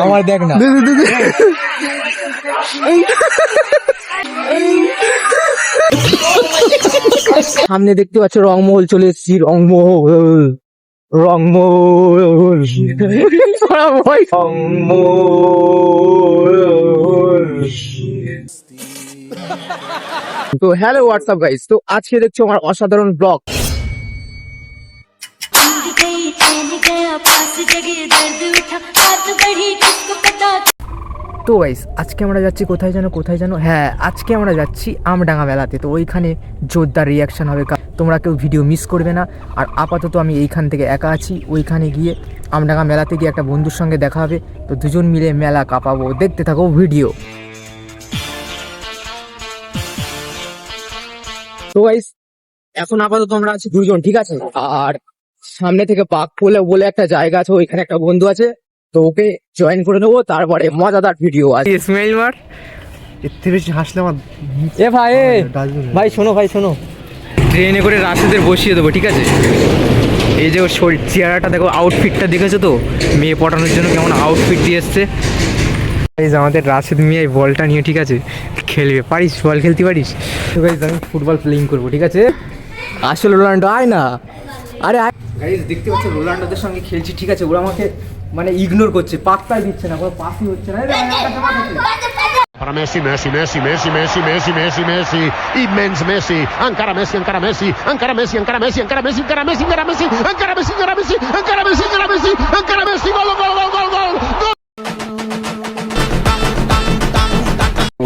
আমার দেখ না সামনে দেখতে পাচ্ছ রংমহল চলে এসেছি। রংমহল রংমহল তো হ্যালো হোয়াটসঅ্যাপ গাইস, তো আজকে দেখছো আমার অসাধারণ ব্লগ। তো গাইস আজকে আমরা যাচ্ছি কোথায় জানো, হ্যাঁ আজকে আমরা যাচ্ছি আমডাঙ্গা মেলাতে। তো ওইখানে জোরদার রিয়াকশন হবে, তোমরা কেউ ভিডিও মিস করবে না। আর আপাতত আমি এইখান থেকে একা আছি, ওইখানে গিয়ে আমডাঙ্গা মেলাতে গিয়ে একটা বন্ধুর সঙ্গে দেখা হবে। তো দুজন মিলে মেলা কাঁপাবো, দেখতে থাকো ভিডিও। তো গাইস এখন আপাতত আমরা আছি দুজন, ঠিক আছে। আর সামনে থেকে পাক বলে একটা জায়গা আছে, ওইখানে একটা বন্ধু আছে, তো ওকে জয়েন করে নেবো। তারপরে মজাদার ভিডিও আছে। ইসমাইল মার এর থেকে বেশি হাসলে আমার ভাই শোনো ট্রেনে করে রাশেদের বসিয়ে দেবো, ঠিক আছে। এই যে ওর চেহারাটা দেখো, আউটফিটটা দেখেছো তো, মেয়ে পটানোর জন্য কেমন আউটফিট দিয়ে এসছে। এই যে আমাদের রাশেদ মিয়া এই বলটা নিয়ে, ঠিক আছে, খেলবে। পারিস বল খেলতে পারিস? তো গাইস আমি ফুটবল প্লেইং করবো, ঠিক আছে। আসলে রোনাল্ডো আয় না, আরে গাইস দেখতে পাচ্ছ রোনাল্ডোদের সঙ্গে খেলছি, ঠিক আছে। ওরা আমাকে মানে ইগনোর করছে, পাত্তাই দিচ্ছে না, কোনো পাসই হচ্ছে না। Para Messi, immens Messi, encara Messi, encara Messi, encara Messi, encara Messi, encara Messi, encara Messi, encara Messi, encara Messi, encara Messi, encara Messi, encara Messi, encara Messi, gol, gol, gol, gol, gol.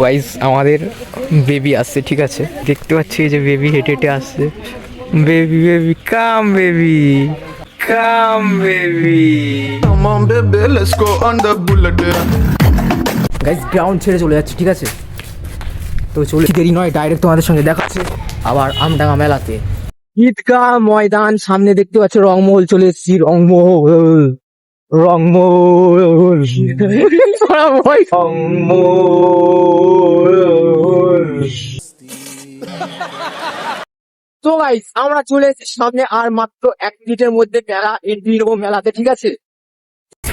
Guys আমাদের baby আসছে, ঠিক আছে, দেখতে পাচ্ছি এই যে baby হেঁটে হেঁটে আসছে। Baby come baby Come on baby, let's go on the bullet. Guys ground ছেড়ে চলে যাচ্ছে, ঠিক আছে। তো চলে দেরি নয়, ডাইরেক্ট তোমাদের সঙ্গে দেখাচ্ছে আবার আমডাঙ্গা মেলাতে। ঈদগাহ ময়দান সামনে দেখতে পাচ্ছ, রংমহল চলে এসেছি। রংমহল তো গাইস আমরা চলে এসেছি সামনে, আর মাত্র 1 মিনিটের মধ্যে মেলা এন্ট্রি নেবো মেলাতে, ঠিক আছে।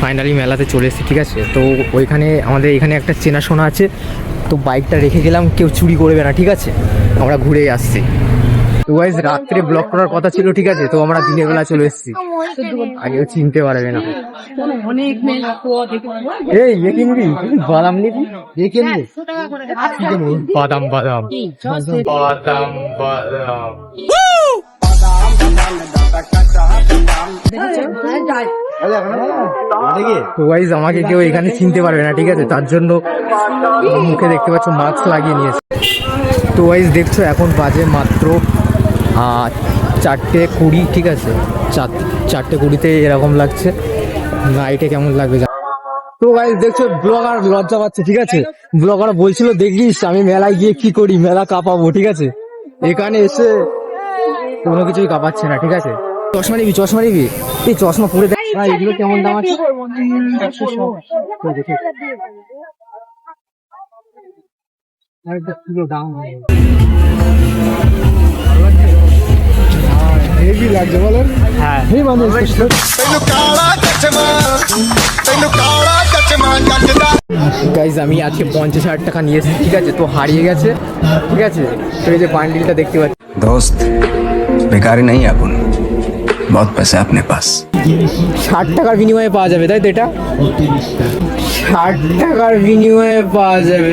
ফাইনালি মেলাতে চলে এসেছি, ঠিক আছে। তো ওইখানে আমাদের এখানে একটা চেনাশোনা আছে, তো বাইকটা রেখে গেলাম, কেউ চুরি করবে না, ঠিক আছে। আমরা ঘুরেই আসছি। তো গাইস রাত্রে ব্লগ করার কথা ছিল, ঠিক আছে, তো আমরা দিনের বেলা চলে এসেছি, আগেও চিনতে পারবে না। এই বাদাম নিবি, বাদাম বাদাম তো গাইস আমাকে কেউ এখানে চিনতে পারবে না, ঠিক আছে, তার জন্য মুখে দেখতে পাচ্ছ মাস্ক লাগিয়ে নিয়েছে। তো গাইস দেখছো এখন বাজে মাত্র 4:20, ঠিক আছে। 4:20 এরকম লাগছে, নাইটে কেমন লাগবে। তো গাইস দেখছো ব্লগার লজ্জা পাচ্ছে, ঠিক আছে। ব্লগার বলছিল দেখিস আমি মেলায় গিয়ে কি করি, মেলা কাঁপাবো, ঠিক আছে। এখানে এসে কোনো কিছুই কাঁপাচ্ছে না, ঠিক আছে। চশমা নিবি এই চশমা পরে দেখ এগুলো কেমন দাম আছে। হেভি লাগছে বলেন। হ্যাঁ গাইজ আমি আজকে 50,000 টাকা নিয়ে এসেছি, ঠিক আছে। তো হারিয়ে গেছে, ঠিক আছে। তো এই যে বান্ডিলটা দেখতে পাচ্ছি। दोस्त बेकारी नहीं है अपन, बहुत पैसे अपने पास। 60 টাকার বিনিময়ে পাওয়া যাবে, তাই তো? এটা 60 টাকার বিনিময়ে পাওয়া যাবে।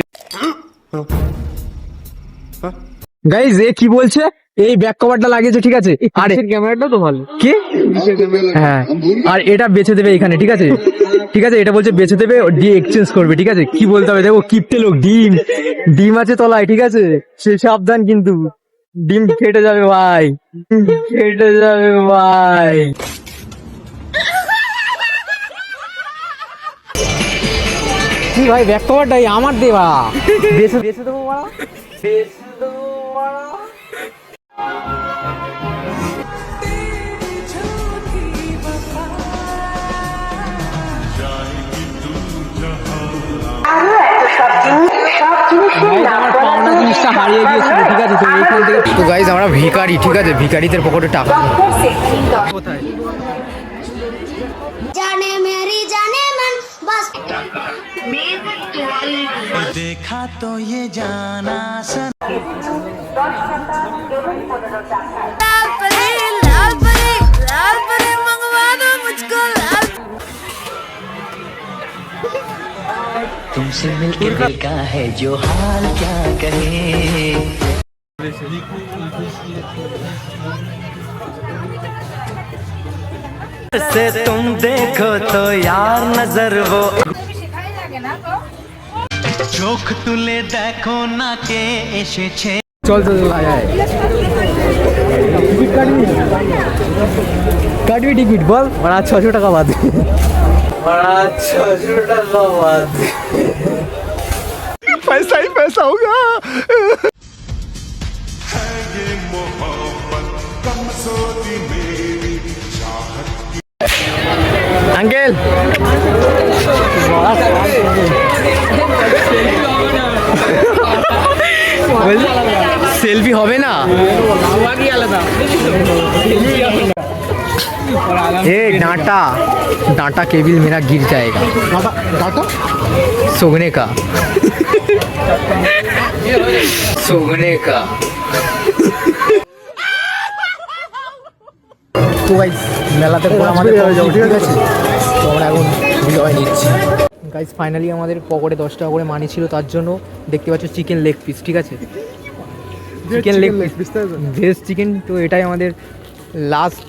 গাইজ এ কি বলছে, এই ব্যাক কভারটা লাগিয়েছে, ঠিক আছে। আর ক্যামেরাটা তো ভালো, কি হ্যাঁ। আর এটা বেচে দেবে এখানে, ঠিক আছে, ঠিক আছে। এটা বলছে বেচে দেবে, দিয়ে এক্সচেঞ্জ করবে, ঠিক আছে। কি বলতে হবে দেখো, কিপটে লোক। ডিম আছে তলায়, ঠিক আছে, সে সাবধান, কিন্তু ডিম ফেটে যাবে ভাই, ফেটে যাবে ভাই। কি ভাই ব্যাক কভারটাই আমার দেওয়া, বেচে দেবো মারা, বেচে দেবো মারা। হারিয়ে গিয়েছিল, ঠিক আছে। তো এইখান থেকে তো গাইজ আমরা ভিখারি, ঠিক আছে, ভিখারিদের পকেটে টাকা কোথায় जाने मेरी जाने मन बस देखा तो ये जाना सन लाल परी मंगवा दो मुझको लाल। तुमसे मिलके दिल का है जो हाल क्या कहे। से तुम देखो तो यार नजर वो চোখ তুলে দেখো না কে এসেছে। চল চল চল, আয় আয়। কাটবি টিকিট বল, বড়া 600 টাকা বাদ, বড়া 600 টাকা বাদ। पैसा ही पैसा होगा। আঙ্কেল সেলফি হবে না? ए डांटा डांटा केबिल मेरा गिर जाएगा। टाटा सोगने का सोगने का। তো গাইস মেলাতে পর আমাদের ঠিক আছে। তো আমরা এখন বিজয় নিচ্ছি গাইস। ফাইনালি আমাদের পকেটে 10 টাকা করে মানি ছিল, তার জন্য দেখতে পাচ্ছ চিকেন লেগ পিস, ঠিক আছে? Chicken leg piece, veg chicken. তো এটাই আমাদের লাস্ট